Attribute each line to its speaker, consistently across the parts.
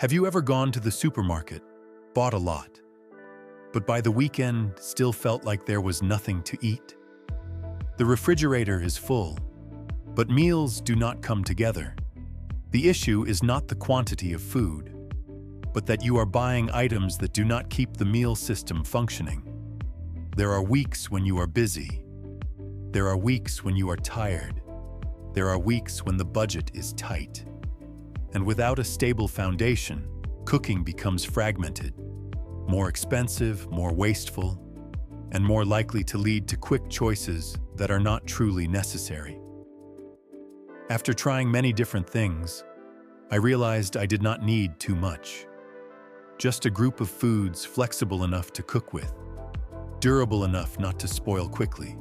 Speaker 1: Have you ever gone to the supermarket, bought a lot, but by the weekend still felt like there was nothing to eat? The refrigerator is full, but meals do not come together. The issue is not the quantity of food, but that you are buying items that do not keep the meal system functioning. There are weeks when you are busy. There are weeks when you are tired. There are weeks when the budget is tight. And without a stable foundation, cooking becomes fragmented, more expensive, more wasteful, and more likely to lead to quick choices that are not truly necessary. After trying many different things, I realized I did not need too much. Just a group of foods flexible enough to cook with, durable enough not to spoil quickly,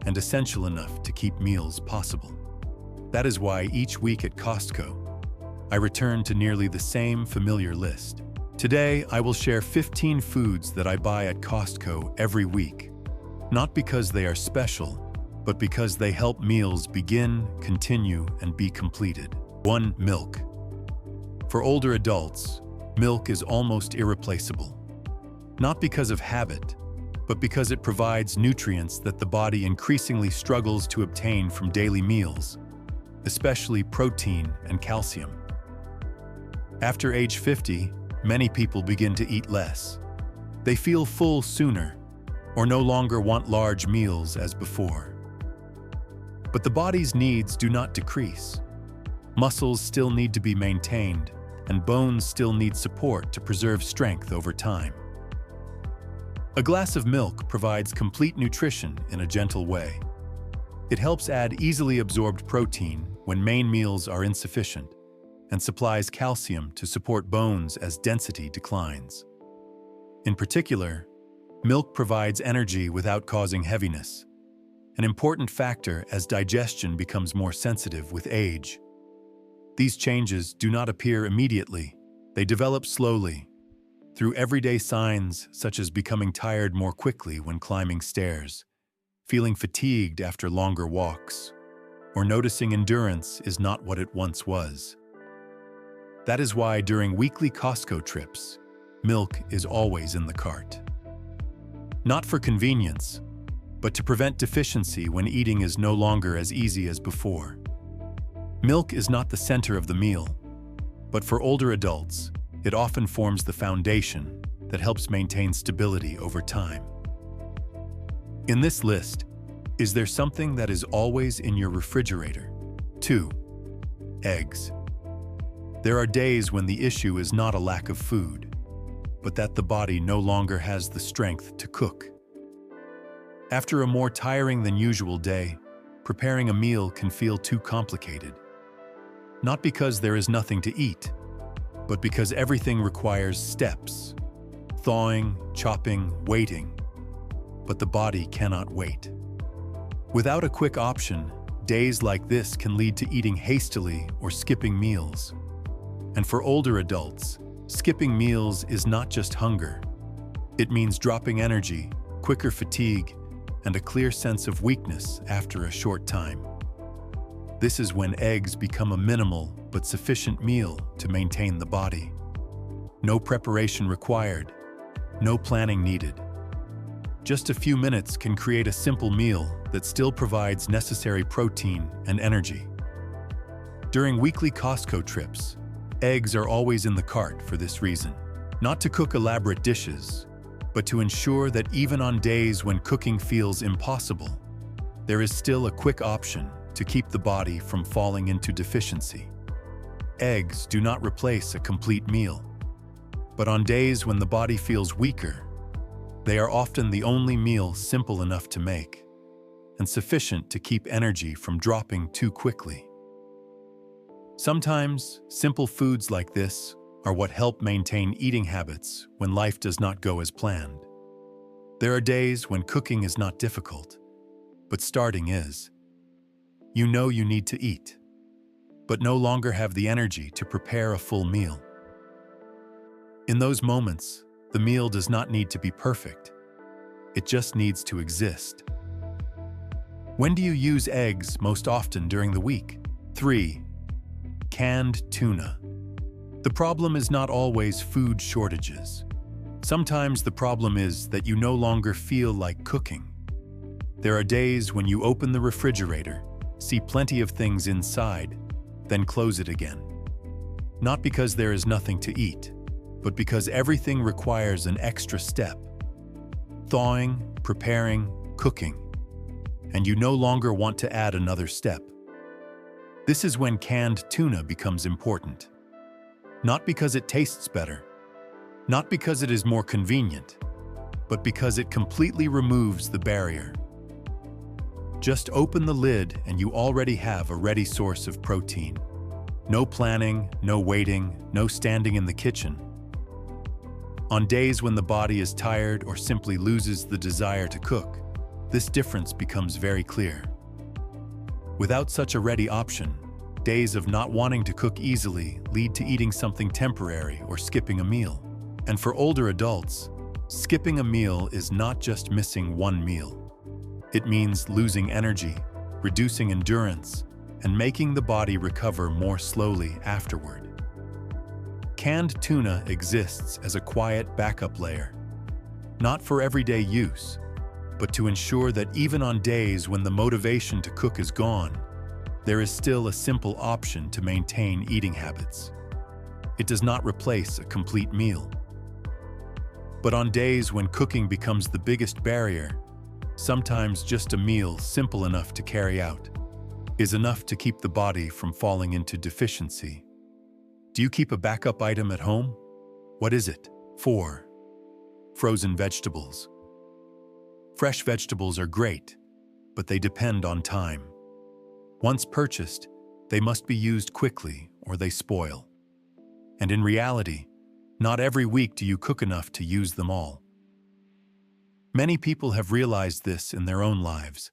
Speaker 1: and essential enough to keep meals possible. That is why each week at Costco, I return to nearly the same familiar list. Today, I will share 15 foods that I buy at Costco every week, not because they are special, but because they help meals begin, continue, and be completed. 1. Milk. For older adults, milk is almost irreplaceable. Not because of habit, but because it provides nutrients that the body increasingly struggles to obtain from daily meals, especially protein and calcium. After age 50, many people begin to eat less. They feel full sooner, or no longer want large meals as before. But the body's needs do not decrease. Muscles still need to be maintained, and bones still need support to preserve strength over time. A glass of milk provides complete nutrition in a gentle way. It helps add easily absorbed protein when main meals are insufficient, and supplies calcium to support bones as density declines. In particular, milk provides energy without causing heaviness, an important factor as digestion becomes more sensitive with age. These changes do not appear immediately. They develop slowly, through everyday signs such as becoming tired more quickly when climbing stairs, feeling fatigued after longer walks, or noticing endurance is not what it once was. That is why during weekly Costco trips, milk is always in the cart. Not for convenience, but to prevent deficiency when eating is no longer as easy as before. Milk is not the center of the meal, but for older adults, it often forms the foundation that helps maintain stability over time. In this list, is there something that is always in your refrigerator? 2. Eggs. There are days when the issue is not a lack of food, but that the body no longer has the strength to cook. After a more tiring than usual day, preparing a meal can feel too complicated. Not because there is nothing to eat, but because everything requires steps: thawing, chopping, waiting. But the body cannot wait. Without a quick option, days like this can lead to eating hastily or skipping meals. And for older adults, skipping meals is not just hunger. It means dropping energy, quicker fatigue, and a clear sense of weakness after a short time. This is when eggs become a minimal but sufficient meal to maintain the body. No preparation required, no planning needed. Just a few minutes can create a simple meal that still provides necessary protein and energy. During weekly Costco trips, eggs are always in the cart for this reason. Not to cook elaborate dishes, but to ensure that even on days when cooking feels impossible, there is still a quick option to keep the body from falling into deficiency. Eggs do not replace a complete meal, but on days when the body feels weaker, they are often the only meal simple enough to make and sufficient to keep energy from dropping too quickly. Sometimes, simple foods like this are what help maintain eating habits when life does not go as planned. There are days when cooking is not difficult, but starting is. You know you need to eat, but no longer have the energy to prepare a full meal. In those moments, the meal does not need to be perfect. It just needs to exist. When do you use eggs most often during the week? 3. Canned tuna. The problem is not always food shortages. Sometimes the problem is that you no longer feel like cooking. There are days when you open the refrigerator, see plenty of things inside, then close it again. Not because there is nothing to eat, but because everything requires an extra step. Thawing, preparing, cooking. And you no longer want to add another step. This is when canned tuna becomes important. Not because it tastes better, not because it is more convenient, but because it completely removes the barrier. Just open the lid and you already have a ready source of protein. No planning, no waiting, no standing in the kitchen. On days when the body is tired or simply loses the desire to cook, this difference becomes very clear. Without such a ready option, days of not wanting to cook easily lead to eating something temporary or skipping a meal. And for older adults, skipping a meal is not just missing one meal. It means losing energy, reducing endurance, and making the body recover more slowly afterward. Canned tuna exists as a quiet backup layer, not for everyday use, but to ensure that even on days when the motivation to cook is gone, there is still a simple option to maintain eating habits. It does not replace a complete meal. But on days when cooking becomes the biggest barrier, sometimes just a meal simple enough to carry out is enough to keep the body from falling into deficiency. Do you keep a backup item at home? What is it? 4. Frozen vegetables. Fresh vegetables are great, but they depend on time. Once purchased, they must be used quickly or they spoil. And in reality, not every week do you cook enough to use them all. Many people have realized this in their own lives.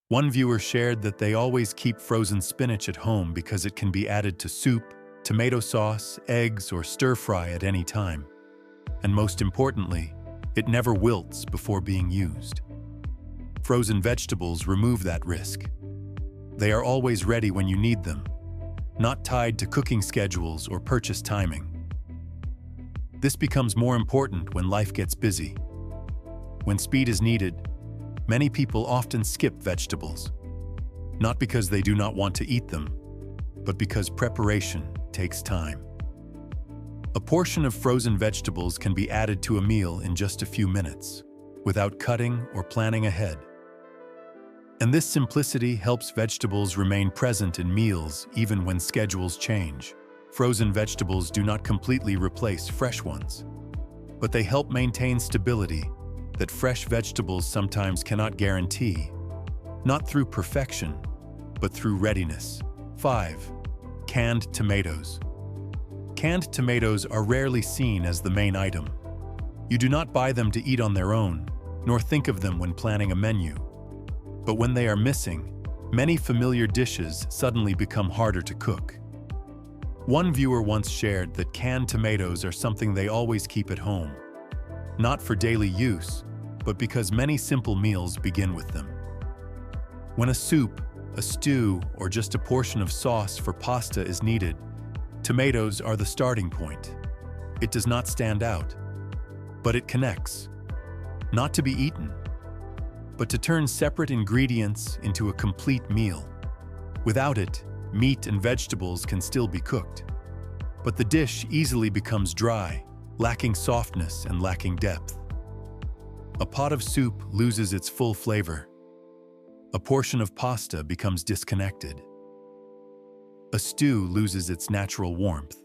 Speaker 1: One viewer shared that they always keep frozen spinach at home because it can be added to soup, tomato sauce, eggs, or stir-fry at any time. And most importantly, it never wilts before being used. Frozen vegetables remove that risk. They are always ready when you need them, not tied to cooking schedules or purchase timing. This becomes more important when life gets busy. When speed is needed, many people often skip vegetables, not because they do not want to eat them, but because preparation takes time. A portion of frozen vegetables can be added to a meal in just a few minutes, without cutting or planning ahead. And this simplicity helps vegetables remain present in meals even when schedules change. Frozen vegetables do not completely replace fresh ones, but they help maintain stability that fresh vegetables sometimes cannot guarantee, not through perfection, but through readiness. 5. Canned tomatoes. Canned tomatoes are rarely seen as the main item. You do not buy them to eat on their own, nor think of them when planning a menu. But when they are missing, many familiar dishes suddenly become harder to cook. One viewer once shared that canned tomatoes are something they always keep at home, not for daily use, but because many simple meals begin with them. When a soup, a stew, or just a portion of sauce for pasta is needed, tomatoes are the starting point. It does not stand out, but it connects. Not to be eaten, but to turn separate ingredients into a complete meal. Without it, meat and vegetables can still be cooked, but the dish easily becomes dry, lacking softness and lacking depth. A pot of soup loses its full flavor. A portion of pasta becomes disconnected. A stew loses its natural warmth.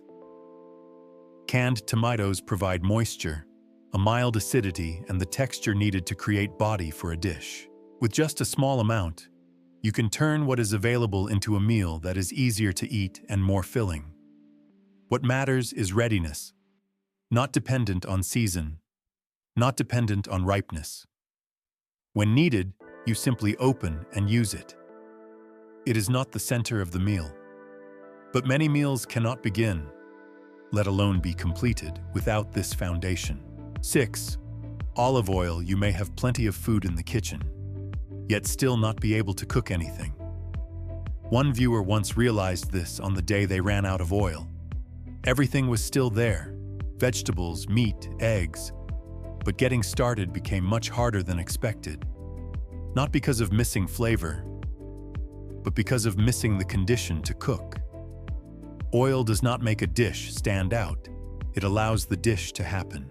Speaker 1: Canned tomatoes provide moisture, a mild acidity, and the texture needed to create body for a dish. With just a small amount, you can turn what is available into a meal that is easier to eat and more filling. What matters is readiness, not dependent on season, not dependent on ripeness. When needed, you simply open and use it. It is not the center of the meal. But many meals cannot begin, let alone be completed, without this foundation. 6. Olive oil. You may have plenty of food in the kitchen, yet still not be able to cook anything. One viewer once realized this on the day they ran out of oil. Everything was still there: vegetables, meat, eggs. But getting started became much harder than expected. Not because of missing flavor, but because of missing the condition to cook. Oil does not make a dish stand out. It allows the dish to happen.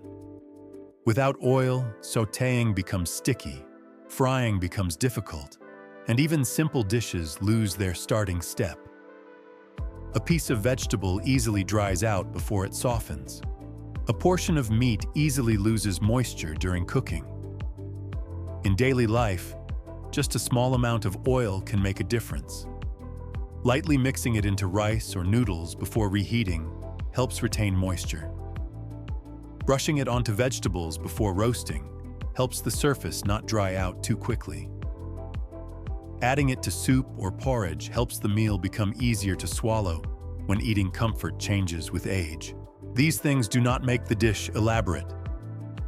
Speaker 1: Without oil, sautéing becomes sticky, frying becomes difficult, and even simple dishes lose their starting step. A piece of vegetable easily dries out before it softens. A portion of meat easily loses moisture during cooking. In daily life, just a small amount of oil can make a difference. Lightly mixing it into rice or noodles before reheating helps retain moisture. Brushing it onto vegetables before roasting helps the surface not dry out too quickly. Adding it to soup or porridge helps the meal become easier to swallow when eating comfort changes with age. These things do not make the dish elaborate,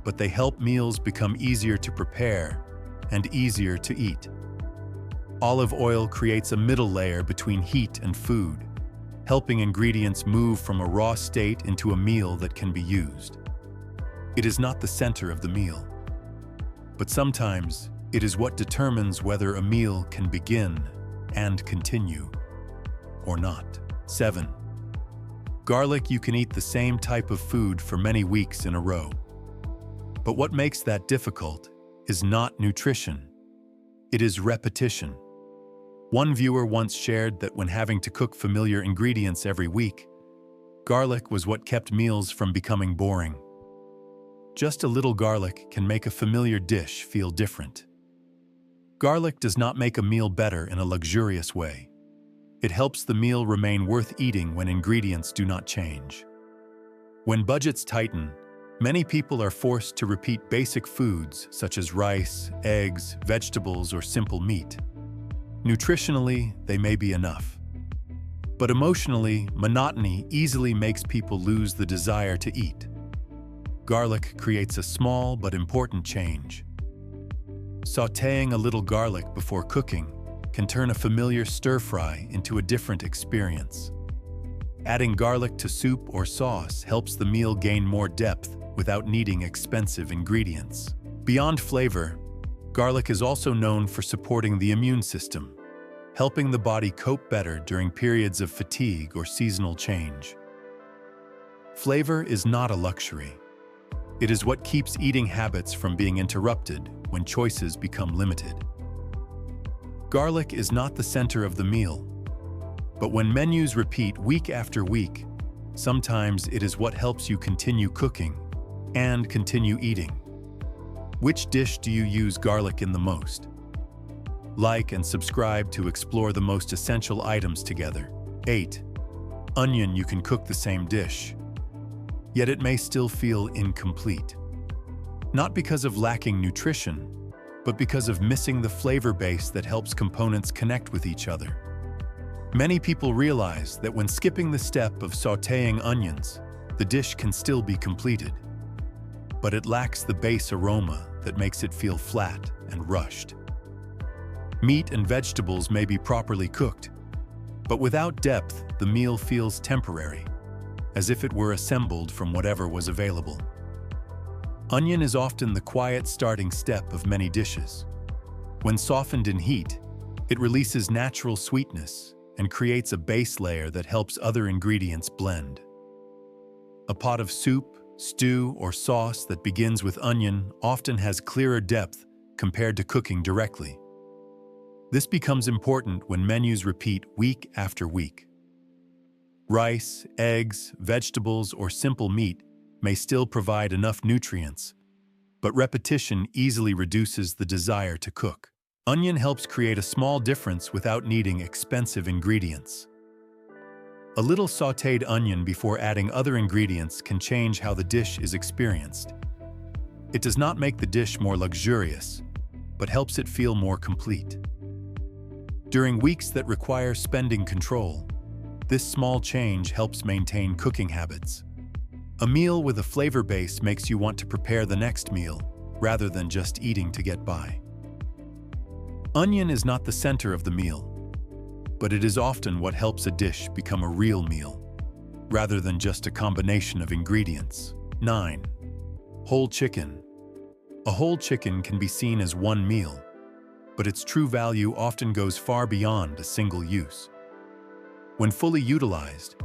Speaker 1: but they help meals become easier to prepare and easier to eat. Olive oil creates a middle layer between heat and food, helping ingredients move from a raw state into a meal that can be used. It is not the center of the meal, but sometimes it is what determines whether a meal can begin and continue or not. 7. Garlic. You can eat the same type of food for many weeks in a row. But what makes that difficult is not nutrition. It is repetition. One viewer once shared that when having to cook familiar ingredients every week, garlic was what kept meals from becoming boring. Just a little garlic can make a familiar dish feel different. Garlic does not make a meal better in a luxurious way. It helps the meal remain worth eating when ingredients do not change. When budgets tighten, many people are forced to repeat basic foods such as rice, eggs, vegetables, or simple meat. Nutritionally, they may be enough. But emotionally, monotony easily makes people lose the desire to eat. Garlic creates a small but important change. Sautéing a little garlic before cooking can turn a familiar stir-fry into a different experience. Adding garlic to soup or sauce helps the meal gain more depth without needing expensive ingredients. Beyond flavor, garlic is also known for supporting the immune system, helping the body cope better during periods of fatigue or seasonal change. Flavor is not a luxury. It is what keeps eating habits from being interrupted when choices become limited. Garlic is not the center of the meal, but when menus repeat week after week, sometimes it is what helps you continue cooking and continue eating. Which dish do you use garlic in the most? Like and subscribe to explore the most essential items together. 8. Onion. You can cook the same dish, yet it may still feel incomplete. Not because of lacking nutrition, but because of missing the flavor base that helps components connect with each other. Many people realize that when skipping the step of sautéing onions, the dish can still be completed, but it lacks the base aroma that makes it feel flat and rushed. Meat and vegetables may be properly cooked, but without depth, the meal feels temporary, as if it were assembled from whatever was available. Onion is often the quiet starting step of many dishes. When softened in heat, it releases natural sweetness and creates a base layer that helps other ingredients blend. A pot of soup, stew, or sauce that begins with onion often has clearer depth compared to cooking directly. This becomes important when menus repeat week after week. Rice, eggs, vegetables, or simple meat may still provide enough nutrients, but repetition easily reduces the desire to cook. Onion helps create a small difference without needing expensive ingredients. A little sautéed onion before adding other ingredients can change how the dish is experienced. It does not make the dish more luxurious, but helps it feel more complete. During weeks that require spending control, this small change helps maintain cooking habits. A meal with a flavor base makes you want to prepare the next meal, rather than just eating to get by. Onion is not the center of the meal, but it is often what helps a dish become a real meal. rather than just a combination of ingredients. 9. Whole chicken. A whole chicken can be seen as one meal, but its true value often goes far beyond a single use. When fully utilized,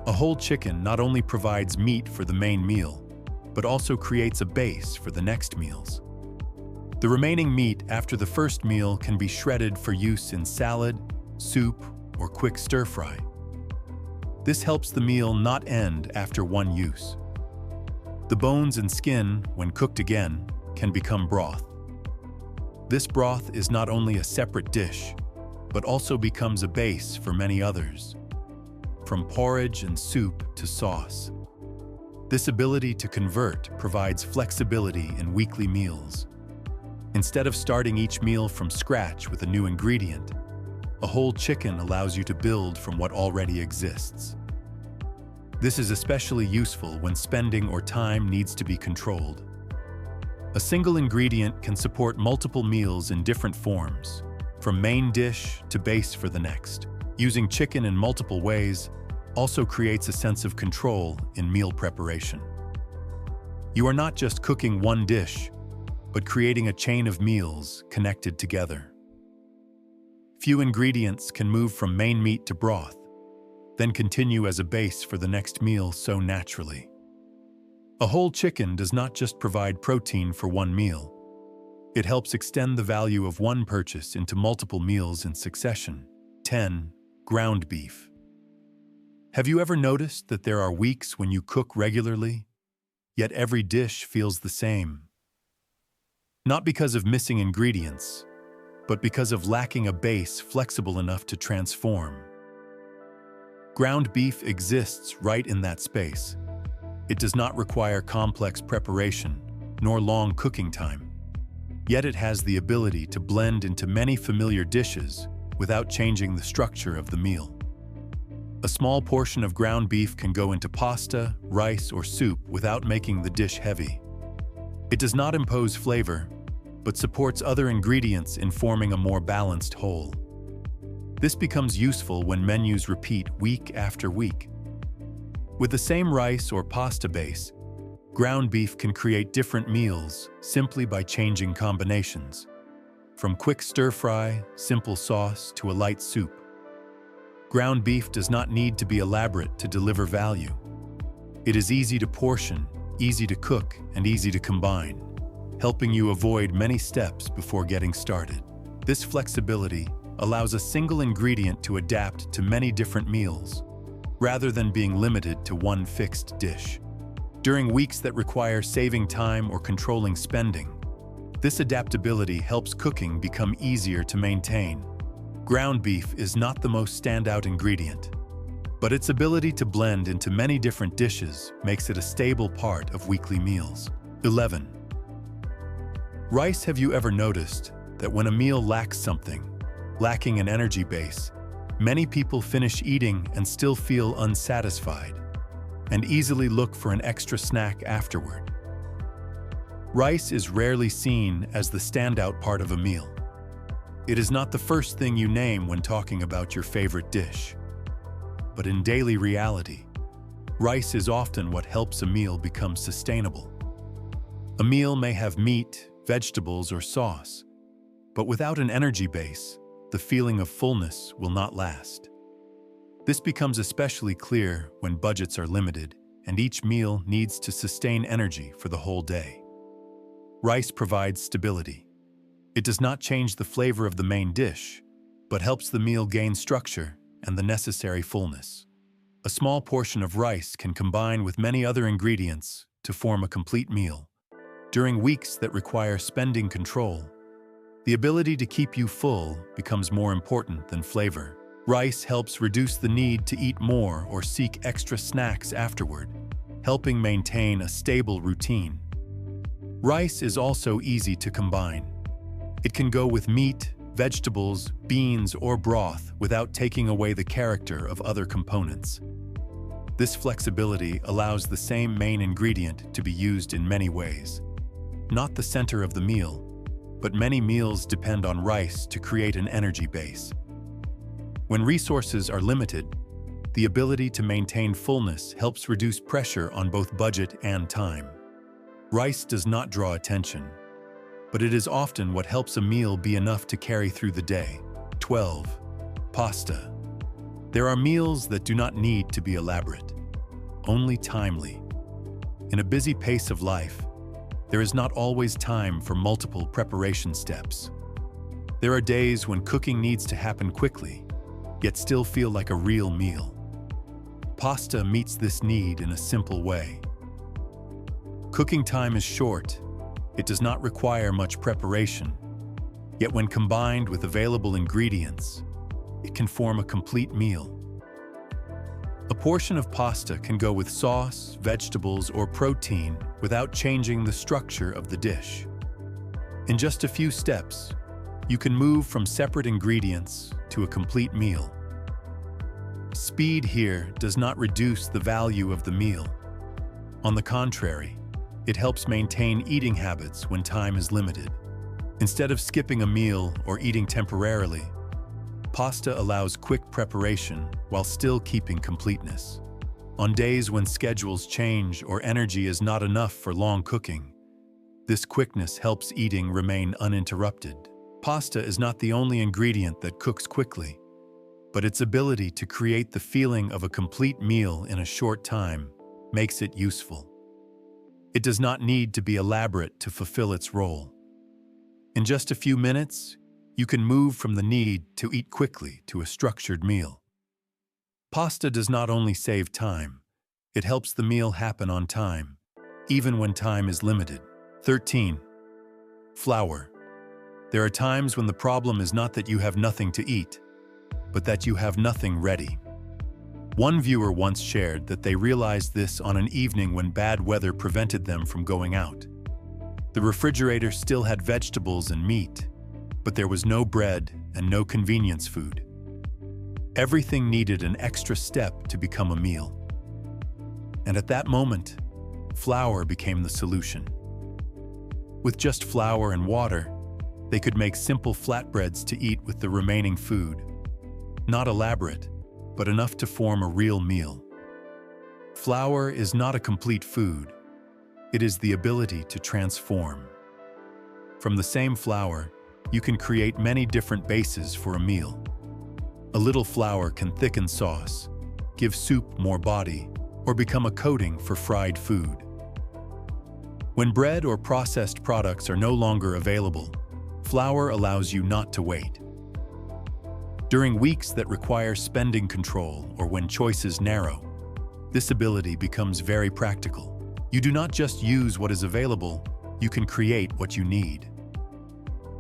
Speaker 1: a whole chicken not only provides meat for the main meal, but also creates a base for the next meals. The remaining meat after the first meal can be shredded for use in salad, soup, or quick stir-fry. This helps the meal not end after one use. The bones and skin, when cooked again, can become broth. This broth is not only a separate dish, but also becomes a base for many others, from porridge and soup to sauce. This ability to convert provides flexibility in weekly meals. Instead of starting each meal from scratch with a new ingredient, a whole chicken allows you to build from what already exists. This is especially useful when spending or time needs to be controlled. A single ingredient can support multiple meals in different forms, from main dish to base for the next. Using chicken in multiple ways also creates a sense of control in meal preparation. You are not just cooking one dish, but creating a chain of meals connected together. Few ingredients can move from main meat to broth, then continue as a base for the next meal so naturally. A whole chicken does not just provide protein for one meal. It helps extend the value of one purchase into multiple meals in succession. 10. Ground beef. Have you ever noticed that there are weeks when you cook regularly, yet every dish feels the same? Not because of missing ingredients, but because of lacking a base flexible enough to transform. Ground beef exists right in that space. It does not require complex preparation, nor long cooking time. Yet it has the ability to blend into many familiar dishes without changing the structure of the meal. A small portion of ground beef can go into pasta, rice, or soup without making the dish heavy. It does not impose flavor, but supports other ingredients in forming a more balanced whole. This becomes useful when menus repeat week after week. With the same rice or pasta base, ground beef can create different meals simply by changing combinations, from quick stir-fry, simple sauce, to a light soup. Ground beef does not need to be elaborate to deliver value. It is easy to portion, easy to cook, and easy to combine, helping you avoid many steps before getting started. This flexibility allows a single ingredient to adapt to many different meals, rather than being limited to one fixed dish. During weeks that require saving time or controlling spending, this adaptability helps cooking become easier to maintain. Ground beef is not the most standout ingredient, but its ability to blend into many different dishes makes it a stable part of weekly meals. 11. Rice. Have you ever noticed that when a meal lacks something, lacking an energy base, many people finish eating and still feel unsatisfied, and easily look for an extra snack afterward? Rice is rarely seen as the standout part of a meal. It is not the first thing you name when talking about your favorite dish. But in daily reality, rice is often what helps a meal become sustainable. A meal may have meat, vegetables, or sauce, but without an energy base, the feeling of fullness will not last. This becomes especially clear when budgets are limited and each meal needs to sustain energy for the whole day. Rice provides stability. It does not change the flavor of the main dish, but helps the meal gain structure and the necessary fullness. A small portion of rice can combine with many other ingredients to form a complete meal. During weeks that require spending control, the ability to keep you full becomes more important than flavor. Rice helps reduce the need to eat more or seek extra snacks afterward, helping maintain a stable routine. Rice is also easy to combine. It can go with meat, vegetables, beans, or broth without taking away the character of other components. This flexibility allows the same main ingredient to be used in many ways. Not the center of the meal, but many meals depend on rice to create an energy base. When resources are limited, The ability to maintain fullness helps reduce pressure on both budget and time. Rice does not draw attention, but it is often what helps a meal be enough to carry through the day. 12. Pasta. There are meals that do not need to be elaborate, only timely. In a busy pace of life, there is not always time for multiple preparation steps. There are days when cooking needs to happen quickly, yet still feel like a real meal. Pasta meets this need in a simple way. Cooking time is short. It does not require much preparation, yet when combined with available ingredients, it can form a complete meal. A portion of pasta can go with sauce, vegetables, or protein without changing the structure of the dish. In just a few steps, you can move from separate ingredients to a complete meal. Speed here does not reduce the value of the meal. On the contrary, it helps maintain eating habits when time is limited. Instead of skipping a meal or eating temporarily, pasta allows quick preparation while still keeping completeness. On days when schedules change or energy is not enough for long cooking, this quickness helps eating remain uninterrupted. Pasta is not the only ingredient that cooks quickly, but its ability to create the feeling of a complete meal in a short time makes it useful. It does not need to be elaborate to fulfill its role. In just a few minutes, you can move from the need to eat quickly to a structured meal. Pasta does not only save time, it helps the meal happen on time, even when time is limited. 13. Flour. There are times when the problem is not that you have nothing to eat, but that you have nothing ready. One viewer once shared that they realized this on an evening when bad weather prevented them from going out. The refrigerator still had vegetables and meat, but there was no bread and no convenience food. Everything needed an extra step to become a meal. And at that moment, flour became the solution. With just flour and water, they could make simple flatbreads to eat with the remaining food. Not elaborate, but enough to form a real meal. Flour is not a complete food. It is the ability to transform. From the same flour, you can create many different bases for a meal. A little flour can thicken sauce, give soup more body, or become a coating for fried food. When bread or processed products are no longer available, flour allows you not to wait. During weeks that require spending control or when choices narrow, this ability becomes very practical. You do not just use what is available, you can create what you need.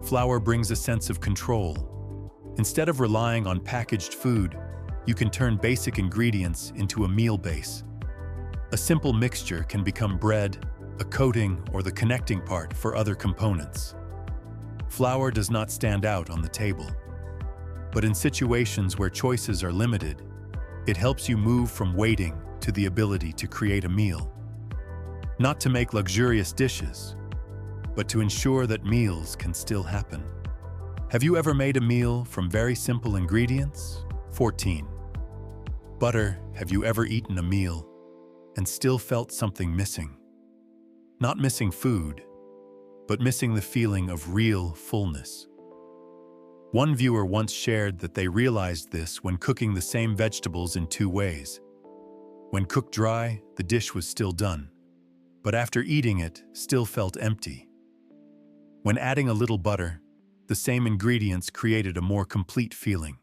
Speaker 1: Flour brings a sense of control. Instead of relying on packaged food, you can turn basic ingredients into a meal base. A simple mixture can become bread, a coating, or the connecting part for other components. Flour does not stand out on the table. But in situations where choices are limited, it helps you move from waiting to the ability to create a meal. Not to make luxurious dishes, but to ensure that meals can still happen. Have you ever made a meal from very simple ingredients? 14. Butter. Have you ever eaten a meal and still felt something missing? Not missing food, but missing the feeling of real fullness. One viewer once shared that they realized this when cooking the same vegetables in two ways. When cooked dry, the dish was still done, but after eating it, still felt empty. When adding a little butter, the same ingredients created a more complete feeling.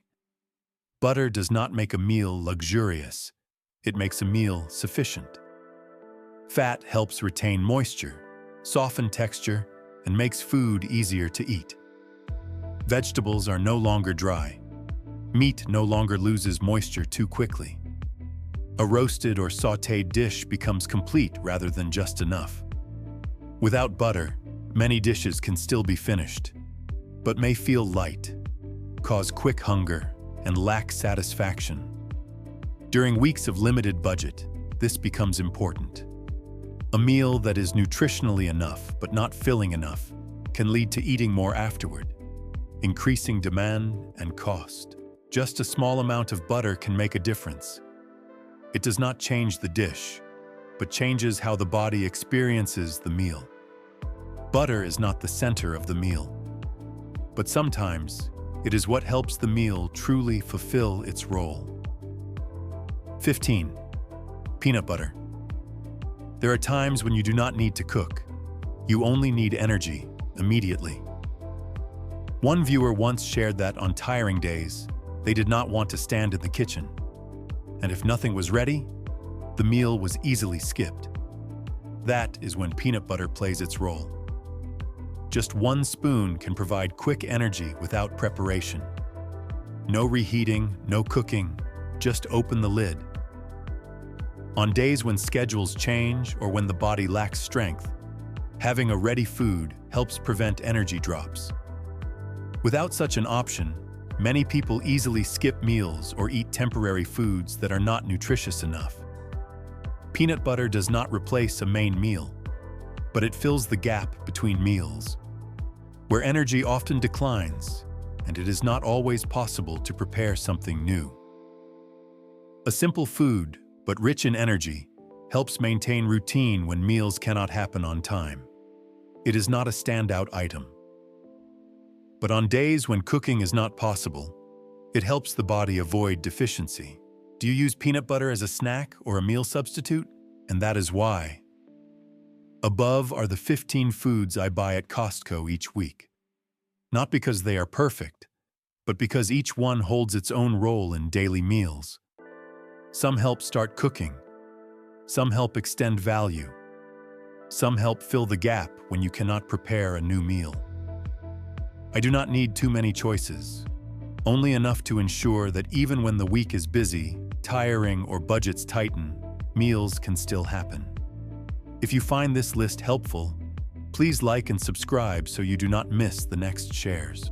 Speaker 1: Butter does not make a meal luxurious, it makes a meal sufficient. Fat helps retain moisture, soften texture, and makes food easier to eat. Vegetables are no longer dry. Meat no longer loses moisture too quickly. A roasted or sautéed dish becomes complete rather than just enough. Without butter, many dishes can still be finished, but may feel light, cause quick hunger, and lack satisfaction. During weeks of limited budget, this becomes important. A meal that is nutritionally enough but not filling enough can lead to eating more afterward, increasing demand and cost. Just a small amount of butter can make a difference. It does not change the dish, but changes how the body experiences the meal. Butter is not the center of the meal, but sometimes it is what helps the meal truly fulfill its role. 15. Peanut butter. There are times when you do not need to cook. You only need energy immediately. One viewer once shared that on tiring days, they did not want to stand in the kitchen. And if nothing was ready, the meal was easily skipped. That is when peanut butter plays its role. Just one spoon can provide quick energy without preparation. No reheating, no cooking, just open the lid. On days when schedules change or when the body lacks strength, having a ready food helps prevent energy drops. Without such an option, many people easily skip meals or eat temporary foods that are not nutritious enough. Peanut butter does not replace a main meal, but it fills the gap between meals, where energy often declines and it is not always possible to prepare something new. A simple food, but rich in energy, helps maintain routine when meals cannot happen on time. It is not a standout item. But on days when cooking is not possible, it helps the body avoid deficiency. Do you use peanut butter as a snack or a meal substitute? And that is why. Above are the 15 foods I buy at Costco each week. Not because they are perfect, but because each one holds its own role in daily meals. Some help start cooking. Some help extend value. Some help fill the gap when you cannot prepare a new meal. I do not need too many choices, only enough to ensure that even when the week is busy, tiring, or budgets tighten, meals can still happen. If you find this list helpful, please like and subscribe so you do not miss the next shares.